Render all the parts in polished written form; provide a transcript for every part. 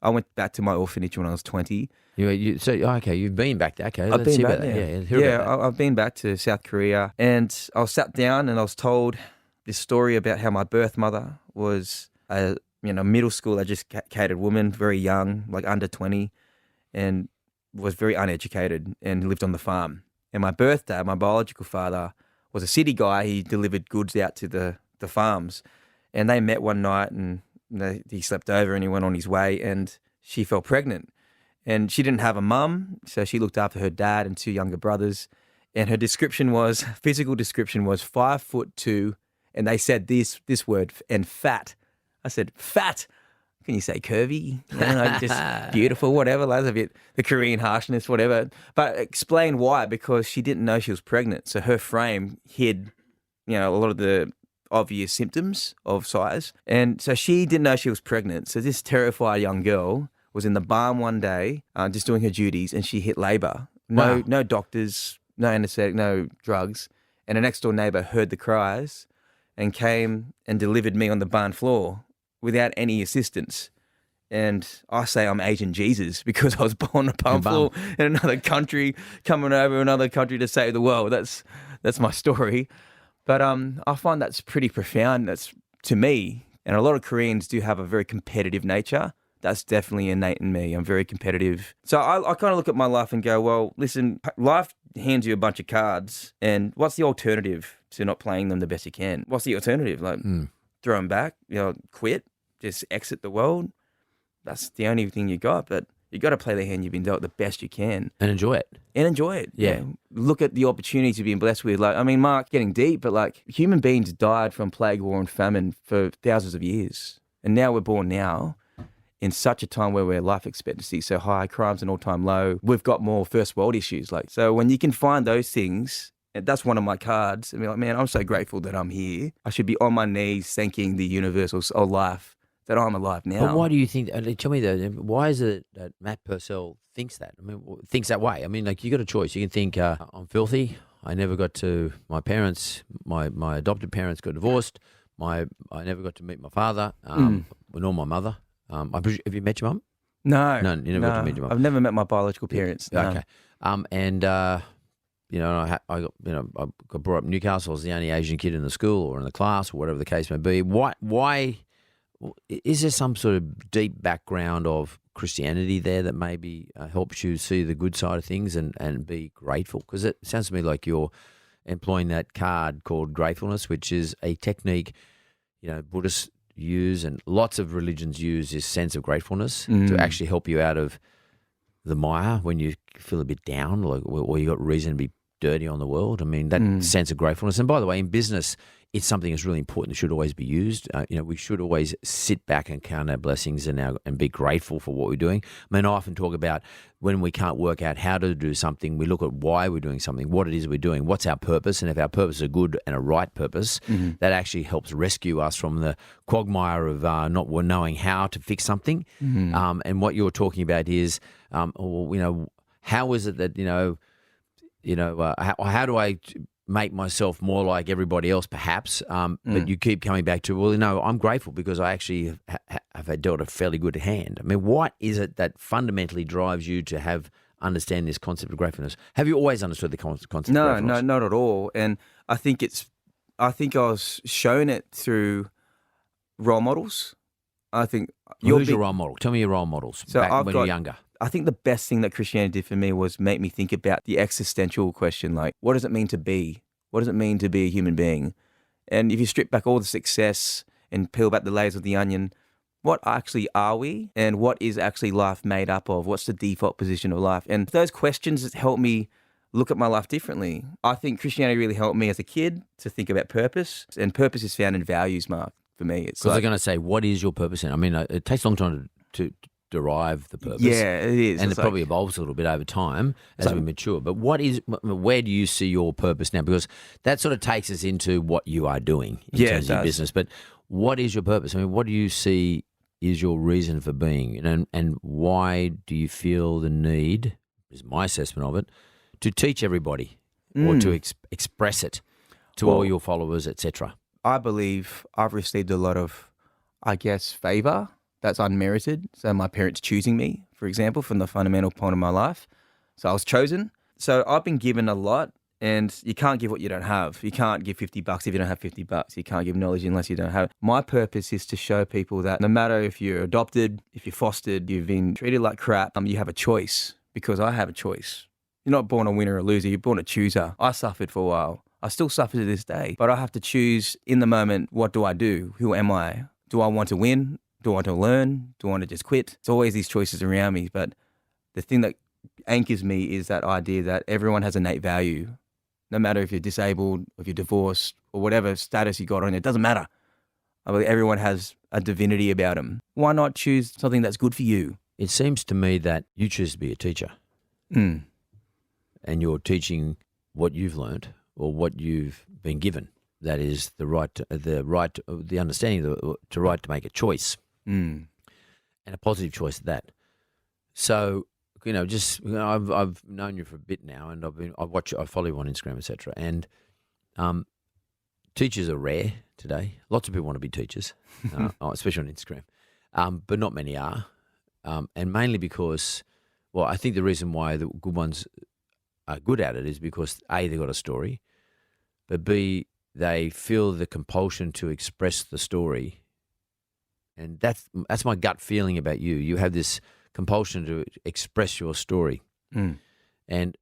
I went back to my orphanage when I was 20. Okay, you've been back there. Okay, I've let's been hear back about that. there. Yeah, hear Yeah, about that. I've been back to South Korea, and I was sat down and I was told this story about how my birth mother was a middle school educated woman, very young, like under 20, and was very uneducated and lived on the farm. And my birth dad, my biological father, was a city guy. He delivered goods out to the farms, and they met one night, and he slept over and he went on his way, and she fell pregnant. And she didn't have a mum, so she looked after her dad and two younger brothers. And her physical description was 5'2", and they said this word, and fat. I said, fat. Can you say curvy? Just beautiful, whatever. That's a bit the Korean harshness, whatever. But explain why, because she didn't know she was pregnant. So her frame hid, a lot of the obvious symptoms of size. And so she didn't know she was pregnant. So this terrified young girl was in the barn one day, just doing her duties, and she hit labour. Wow. No doctors, no anaesthetic, no drugs. And a next door neighbour heard the cries and came and delivered me on the barn floor without any assistance. And I say I'm Asian Jesus because I was born on a barn floor in another country, coming over another country to save the world. That's my story. But I find that's pretty profound. That's to me, and a lot of Koreans do have a very competitive nature. That's definitely innate in me. I'm very competitive. So I kind of look at my life and go, well, listen, life hands you a bunch of cards, and what's the alternative to not playing them the best you can? What's the alternative? Like, throw them back, quit, just exit the world. That's the only thing you got. But you got to play the hand you've been dealt the best you can. And enjoy it. Yeah. Look at the opportunities you've been blessed with. Like, I mean, Mark, getting deep, but like human beings died from plague, war, and famine for thousands of years. And now we're born now in such a time where we're life expectancy so high, crime's an all-time low. We've got more first world issues. So when you can find those things, and that's one of my cards, and be like, man, I'm so grateful that I'm here. I should be on my knees thanking the universe or life that I'm alive now. But why do you think? Tell me though, why is it that Matt Purcell thinks that? I mean, thinks that way. I mean, like you got a choice. You can think I'm filthy. I never got to my parents. My adopted parents got divorced. I never got to meet my father, nor my mother. Have you met your mum? No, you never got to meet your mum. I've never met my biological parents. No. Okay, I got brought up in Newcastle. I was the only Asian kid in the school or in the class or whatever the case may be. Why is there some sort of deep background of Christianity there that maybe helps you see the good side of things and be grateful? Because it sounds to me like you're employing that card called gratefulness, which is a technique, Buddhists use and lots of religions use this sense of gratefulness to actually help you out of the mire when you feel a bit down, or you got reason to be dirty on the world. I mean, that sense of gratefulness. And by the way, in business, it's something that's really important that should always be used. We should always sit back and count our blessings and be grateful for what we're doing. I mean, I often talk about when we can't work out how to do something, we look at why we're doing something, what it is we're doing, what's our purpose, and if our purpose is a good and a right purpose, that actually helps rescue us from the quagmire of not knowing how to fix something. And what you're talking about is, how is it that, how do I make myself more like everybody else, perhaps? But you keep coming back to, I'm grateful because I actually have dealt a fairly good hand. I mean, what is it that fundamentally drives you to understand this concept of gratefulness? Have you always understood the concept of gratefulness? No, not at all. And I think I was shown it through role models. I think who's your role model? Tell me your role models back when you were younger. I think the best thing that Christianity did for me was make me think about the existential question, like, what does it mean to be? What does it mean to be a human being? And if you strip back all the success and peel back the layers of the onion, what actually are we? And what is actually life made up of? What's the default position of life? And those questions help me look at my life differently. I think Christianity really helped me as a kid to think about purpose. And purpose is found in values, Mark, for me. Because they're going to say, what is your purpose? I mean, it takes a long time to derive the purpose. Yeah, it is. And it probably evolves a little bit over time as we mature. But where do you see your purpose now? Because that sort of takes us into what you are doing in terms of your business. But what is your purpose? I mean, what do you see is your reason for being? And why do you feel the need, is my assessment of it, to teach everybody or to express it to all your followers, etc.? I believe I've received a lot of, favour that's unmerited. So my parents choosing me, for example, from the fundamental point of my life. So I was chosen. So I've been given a lot, and you can't give what you don't have. You can't give $50 if you don't have $50. You can't give knowledge unless you don't have it. My purpose is to show people that no matter if you're adopted, if you're fostered, you've been treated like crap, you have a choice, because I have a choice. You're not born a winner or a loser. You're born a chooser. I suffered for a while. I still suffer to this day, but I have to choose in the moment. What do I do? Who am I? Do I want to win? Do I want to learn? Do I want to just quit? It's always these choices around me. But the thing that anchors me is that idea that everyone has innate value. No matter if you're disabled, if you're divorced, or whatever status you got on it, doesn't matter. I believe everyone has a divinity about them. Why not choose something that's good for you? It seems to me that you choose to be a teacher, Mm. and you're teaching what you've learned or what you've been given. That is the understanding, the right to make a choice, Mm. and a positive choice at that. So, I've known you for a bit now, and I follow you on Instagram, etc. And teachers are rare today. Lots of people want to be teachers, especially on Instagram, but not many are, and mainly because, well, I think the reason why the good ones are good at it is because A, they've got a story, but B, they feel the compulsion to express the story, and that's my gut feeling about you. You have this compulsion to express your story. Mm. And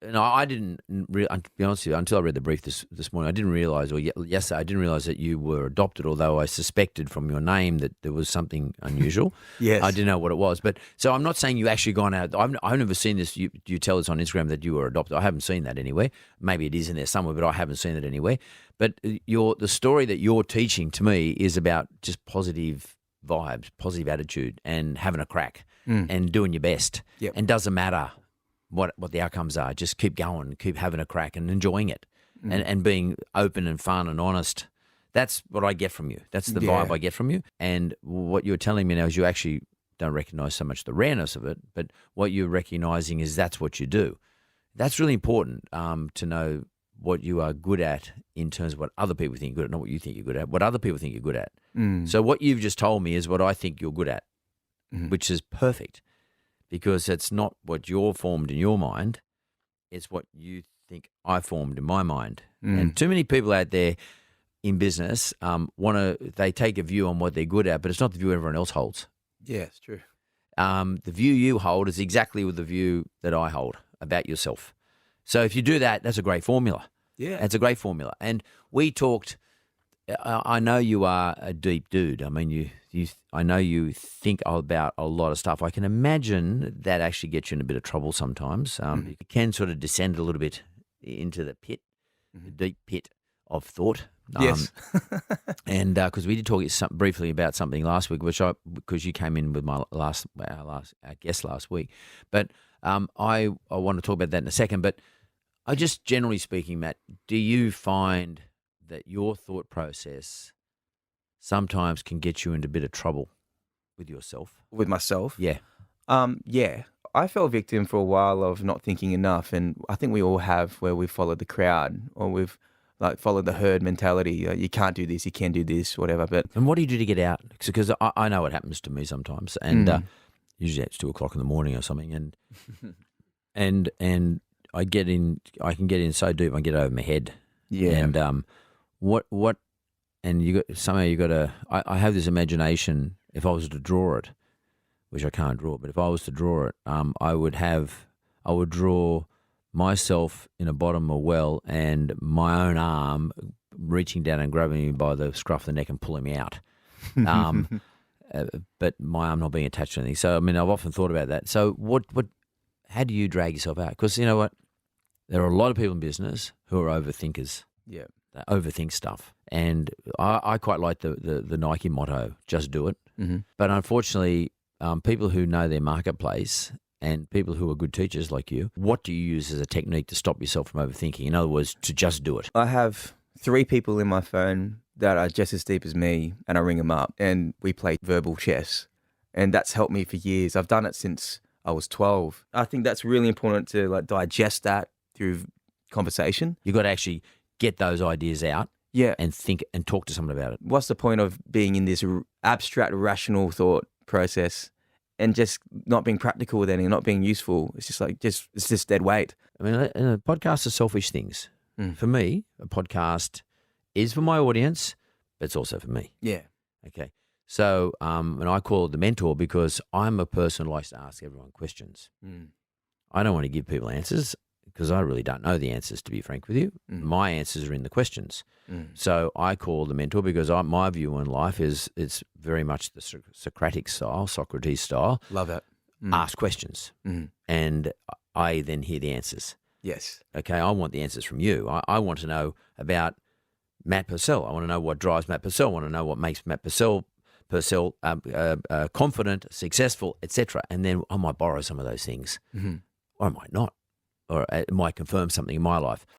I didn't, to be honest with you, until I read the brief this morning, I didn't realize, yesterday, I didn't realize that you were adopted, although I suspected from your name that there was something unusual. Yes. I didn't know what it was. But so I'm not saying you actually gone out. I've never seen this. You tell us on Instagram that you were adopted. I haven't seen that anywhere. Maybe it is in there somewhere, but I haven't seen it anywhere. But the story that you're teaching to me is about just positive vibes, positive attitude, and having a crack and doing your best. Yep. And doesn't matter what the outcomes are. Just keep going, keep having a crack and enjoying it, and being open and fun and honest. That's what I get from you. That's the vibe I get from you. And what you're telling me now is you actually don't recognize so much the rareness of it, but what you're recognizing is that's what you do. That's really important to know what you are good at in terms of what other people think you're good at, not what you think you're good at, what other people think you're good at. So what you've just told me is what I think you're good at, which is perfect, because it's not what you're formed in your mind, it's what you think I formed in my mind. And too many people out there in business they take a view on what they're good at, but it's not the view everyone else holds. Yeah, it's true. The view you hold is exactly with the view that I hold about yourself. So if you do that, that's a great formula. Yeah. It's a great formula. And we talked, I know you are a deep dude. I mean, I know you think about a lot of stuff. I can imagine that actually gets you in a bit of trouble sometimes. You can sort of descend a little bit into the pit, the deep pit of thought. Yes. And because we did talk briefly about something last week, because you came in with our guest last week. But I want to talk about that in a second. But I just, generally speaking, Matt, do you find that your thought process sometimes can get you into a bit of trouble with yourself? With myself? Yeah. Yeah. I fell victim for a while of not thinking enough, and I think we all have, where we've followed the crowd or we've followed the herd mentality. You can't do this, you can't do this, whatever. And what do you do to get out? Because I know what happens to me sometimes, and usually it's 2:00 in the morning or something, and I can get in so deep, I get over my head. Yeah. And and I have this imagination, if I was to draw it, which I can't draw, but if I was to draw it, I would draw myself in a bottom of a well and my own arm reaching down and grabbing me by the scruff of the neck and pulling me out. But my arm not being attached to anything. So, I mean, I've often thought about that. So how do you drag yourself out? Because you know what? There are a lot of people in business who are overthinkers. Yeah. They overthink stuff. And I quite like the Nike motto, just do it. Mm-hmm. But unfortunately, people who know their marketplace and people who are good teachers like you, what do you use as a technique to stop yourself from overthinking? In other words, to just do it. I have 3 people in my phone that are just as deep as me, and I ring them up and we play verbal chess. And that's helped me for years. I've done it since I was 12. I think that's really important to digest that through conversation. You've got to actually get those ideas out. Yeah. And think and talk to someone about it. What's the point of being in this abstract, rational thought process and just not being practical with anything, not being useful. It's just like, it's just dead weight. I mean, podcasts are selfish things. Mm. For me, a podcast is for my audience, but it's also for me. Yeah. Okay. So, and I call it the mentor because I'm a person who likes to ask everyone questions. Mm. I don't want to give people answers because I really don't know the answers, to be frank with you. Mm. My answers are in the questions. Mm. So I call the mentor because my view on life is it's very much the Socratic style, Socrates style. Love it. Mm. Ask questions, Mm. and I then hear the answers. Yes. Okay, I want the answers from you. I want to know about Matt Purcell. I want to know what drives Matt Purcell. I want to know what makes Matt Purcell confident, successful, etc. And then I might borrow some of those things, Mm-hmm. or I might not, or it might confirm something in my life.